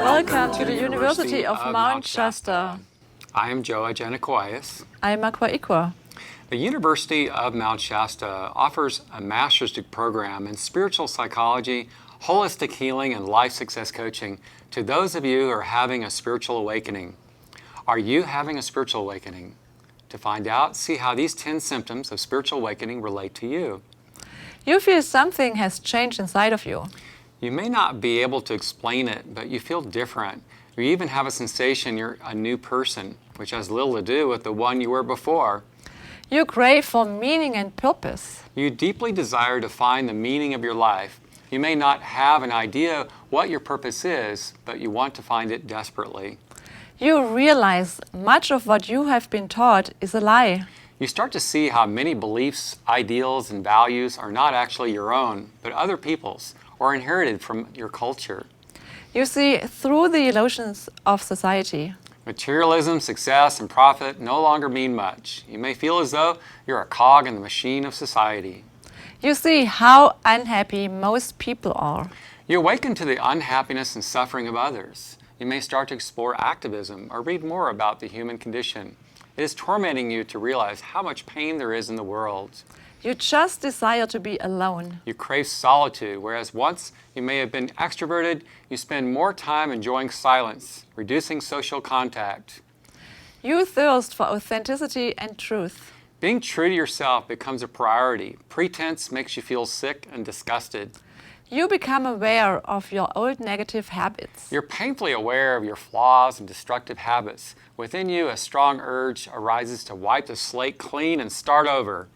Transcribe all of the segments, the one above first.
Welcome to the University of Mount Shasta. I am Joa Janakoyas. I am Aqua Ikwa. The University of Mount Shasta offers a master's degree program in spiritual psychology, holistic healing, and life success coaching to those of you who are having a spiritual awakening. Are you having a spiritual awakening? To find out, see how these 10 symptoms of spiritual awakening relate to you. You feel something has changed inside of you. You may not be able to explain it, but you feel different. You even have a sensation you're a new person, which has little to do with the one you were before. You crave for meaning and purpose. You deeply desire to find the meaning of your life. You may not have an idea what your purpose is, but you want to find it desperately. You realize much of what you have been taught is a lie. You start to see how many beliefs, ideals, and values are not actually your own, but other people's, or inherited from your culture. You see through the illusions of society. Materialism, success, and profit no longer mean much. You may feel as though you're a cog in the machine of society. You see how unhappy most people are. You awaken to the unhappiness and suffering of others. You may start to explore activism or read more about the human condition. It is tormenting you to realize how much pain there is in the world. You just desire to be alone. You crave solitude, whereas once you may have been extroverted, you spend more time enjoying silence, reducing social contact. You thirst for authenticity and truth. Being true to yourself becomes a priority. Pretense makes you feel sick and disgusted. You become aware of your old negative habits. You're painfully aware of your flaws and destructive habits. Within you, a strong urge arises to wipe the slate clean and start over.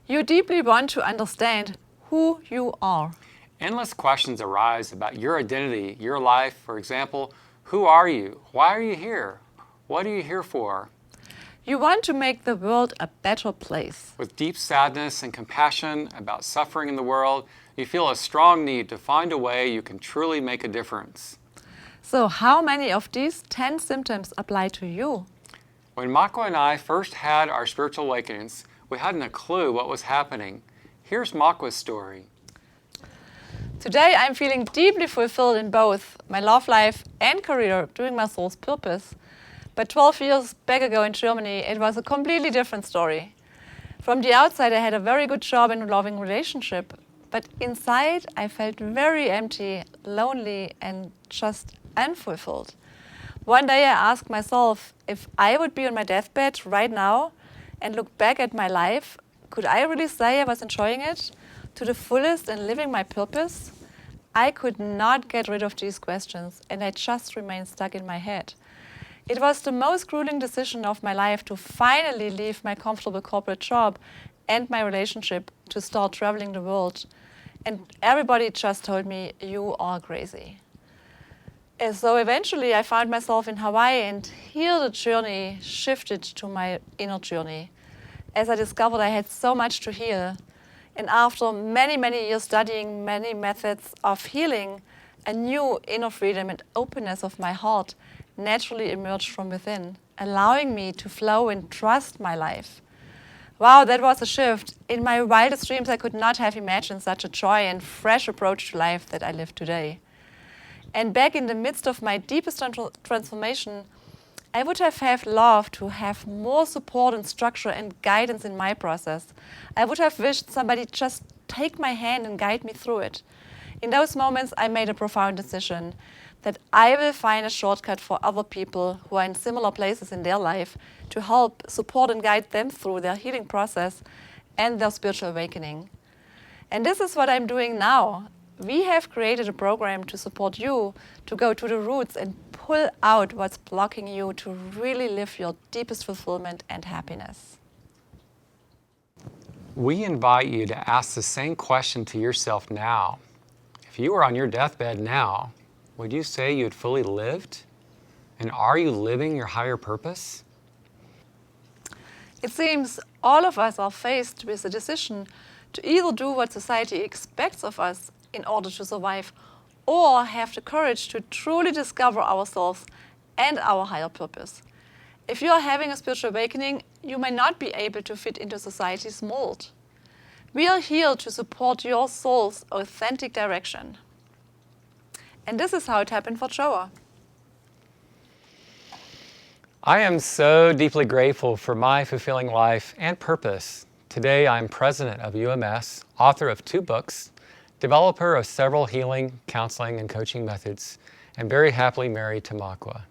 You deeply want to understand who you are. Endless questions arise about your identity, your life. For example, who are you? Why are you here? What are you here for? You want to make the world a better place. With deep sadness and compassion about suffering in the world, you feel a strong need to find a way you can truly make a difference. So how many of these 10 symptoms apply to you? When Makwa and I first had our spiritual awakenings, we hadn't a clue what was happening. Here's Makwa's story. Today I'm feeling deeply fulfilled in both my love life and career, doing my soul's purpose. But 12 years back ago in Germany, it was a completely different story. From the outside, I had a very good job in a loving relationship. But inside, I felt very empty, lonely, and just unfulfilled. One day I asked myself, if I would be on my deathbed right now and look back at my life, could I really say I was enjoying it to the fullest and living my purpose? I could not get rid of these questions, and I just remained stuck in my head. It was the most grueling decision of my life to finally leave my comfortable corporate job and my relationship to start traveling the world. And everybody just told me, you are crazy. And so eventually I found myself in Hawaii, and here the journey shifted to my inner journey. As I discovered I had so much to heal. And after many, many years studying many methods of healing, a new inner freedom and openness of my heart naturally emerged from within, allowing me to flow and trust my life. Wow, that was a shift. In my wildest dreams, I could not have imagined such a joy and fresh approach to life that I live today. And back in the midst of my deepest transformation, I would have loved to have more support and structure and guidance in my process. I would have wished somebody just take my hand and guide me through it. In those moments, I made a profound decision that I will find a shortcut for other people who are in similar places in their life to help support and guide them through their healing process and their spiritual awakening. And this is what I'm doing now. We have created a program to support you to go to the roots and pull out what's blocking you to really live your deepest fulfillment and happiness. We invite you to ask the same question to yourself now. If you were on your deathbed now, would you say you had fully lived? And are you living your higher purpose? It seems all of us are faced with the decision to either do what society expects of us in order to survive, or have the courage to truly discover ourselves and our higher purpose. If you are having a spiritual awakening, you may not be able to fit into society's mold. We are here to support your soul's authentic direction. And this is how it happened for Joa. I am so deeply grateful for my fulfilling life and purpose. Today, I'm president of UMS, author of 2 books, developer of several healing, counseling, and coaching methods, and very happily married to Makwa.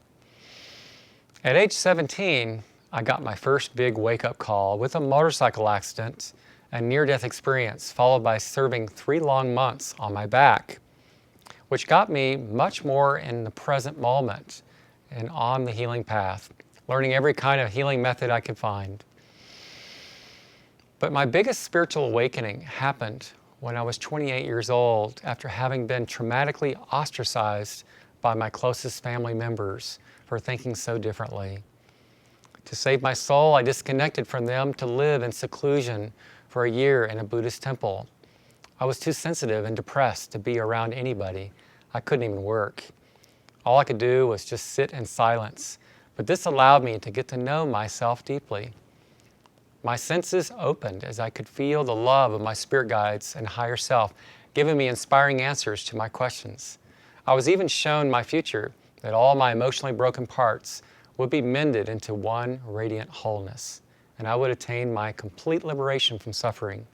At age 17, I got my first big wake-up call with a motorcycle accident, a near-death experience, followed by serving 3 long months on my back, which got me much more in the present moment and on the healing path, learning every kind of healing method I could find. But my biggest spiritual awakening happened when I was 28 years old after having been traumatically ostracized by my closest family members for thinking so differently. To save my soul, I disconnected from them to live in seclusion for a year in a Buddhist temple. I was too sensitive and depressed to be around anybody. I couldn't even work. All I could do was just sit in silence, but this allowed me to get to know myself deeply. My senses opened as I could feel the love of my spirit guides and higher self, giving me inspiring answers to my questions. I was even shown my future, that all my emotionally broken parts would be mended into one radiant wholeness, and I would attain my complete liberation from suffering.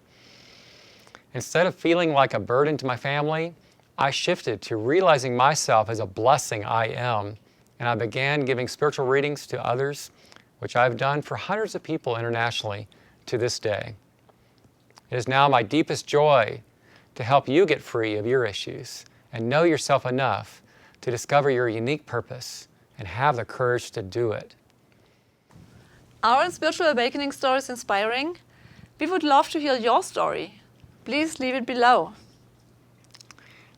Instead of feeling like a burden to my family, I shifted to realizing myself as a blessing I am, and I began giving spiritual readings to others, which I've done for hundreds of people internationally to this day. It is now my deepest joy to help you get free of your issues and know yourself enough to discover your unique purpose and have the courage to do it. Our spiritual awakening story is inspiring. We would love to hear your story. Please leave it below.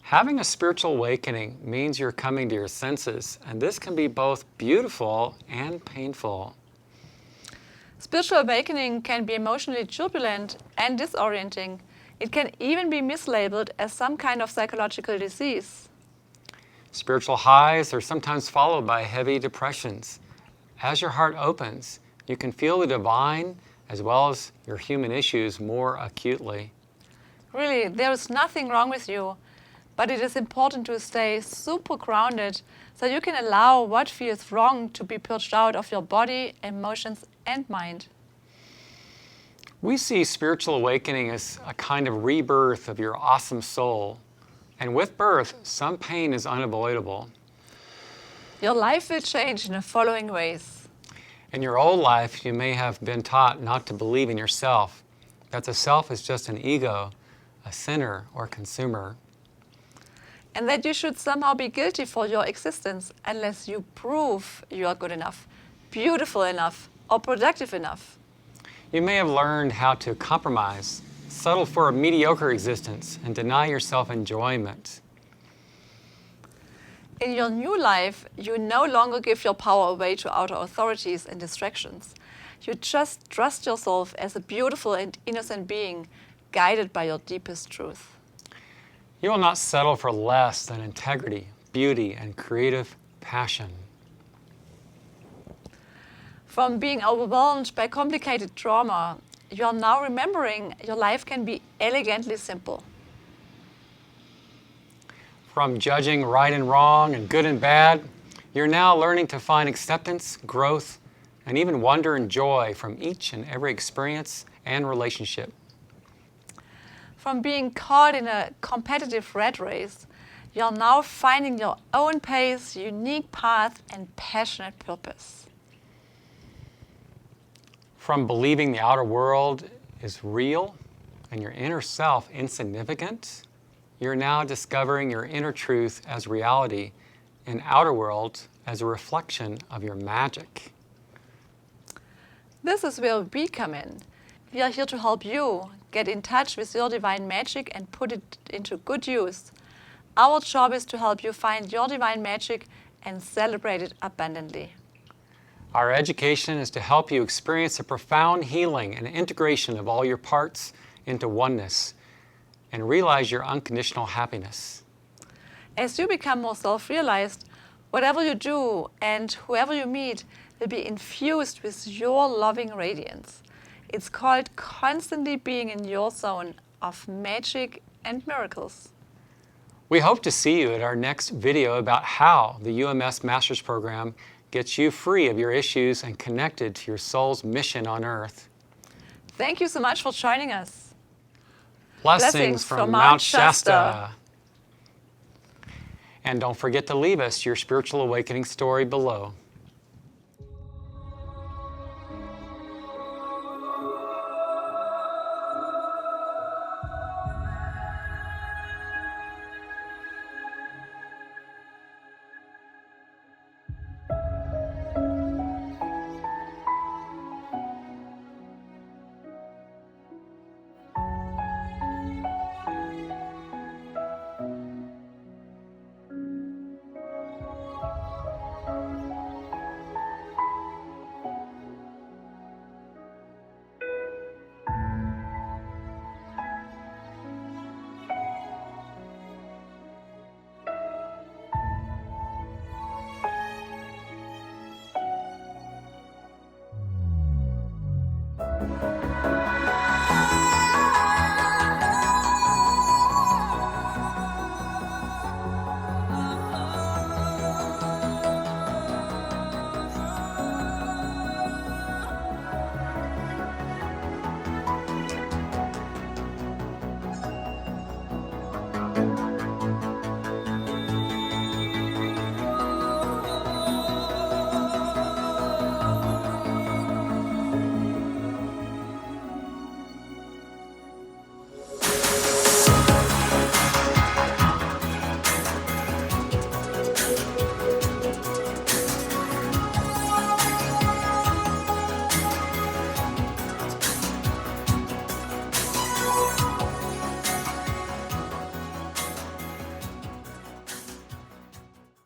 Having a spiritual awakening means you're coming to your senses, and this can be both beautiful and painful. Spiritual awakening can be emotionally turbulent and disorienting. It can even be mislabeled as some kind of psychological disease. Spiritual highs are sometimes followed by heavy depressions. As your heart opens, you can feel the divine as well as your human issues more acutely. Really, there is nothing wrong with you, but it is important to stay super grounded so you can allow what feels wrong to be purged out of your body, emotions, and mind. We see spiritual awakening as a kind of rebirth of your awesome soul. And with birth, some pain is unavoidable. Your life will change in the following ways. In your old life, you may have been taught not to believe in yourself, that the self is just an ego, a sinner or consumer. And that you should somehow be guilty for your existence unless you prove you are good enough, beautiful enough, or productive enough. You may have learned how to compromise, settle for a mediocre existence, and deny yourself enjoyment. In your new life, you no longer give your power away to outer authorities and distractions. You just trust yourself as a beautiful and innocent being, guided by your deepest truth. You will not settle for less than integrity, beauty, and creative passion. From being overwhelmed by complicated trauma, you are now remembering your life can be elegantly simple. From judging right and wrong and good and bad, you're now learning to find acceptance, growth, and even wonder and joy from each and every experience and relationship. From being caught in a competitive rat race, you are now finding your own pace, unique path, and passionate purpose. From believing the outer world is real and your inner self insignificant, you're now discovering your inner truth as reality and outer world as a reflection of your magic. This is where we come in. We are here to help you get in touch with your divine magic and put it into good use. Our job is to help you find your divine magic and celebrate it abundantly. Our education is to help you experience a profound healing and integration of all your parts into oneness and realize your unconditional happiness. As you become more self-realized, whatever you do and whoever you meet, will be infused with your loving radiance. It's called constantly being in your zone of magic and miracles. We hope to see you at our next video about how the UMS Masters Program gets you free of your issues and connected to your soul's mission on earth. Thank you so much for joining us. Blessings from Mount Shasta. And don't forget to leave us your spiritual awakening story below.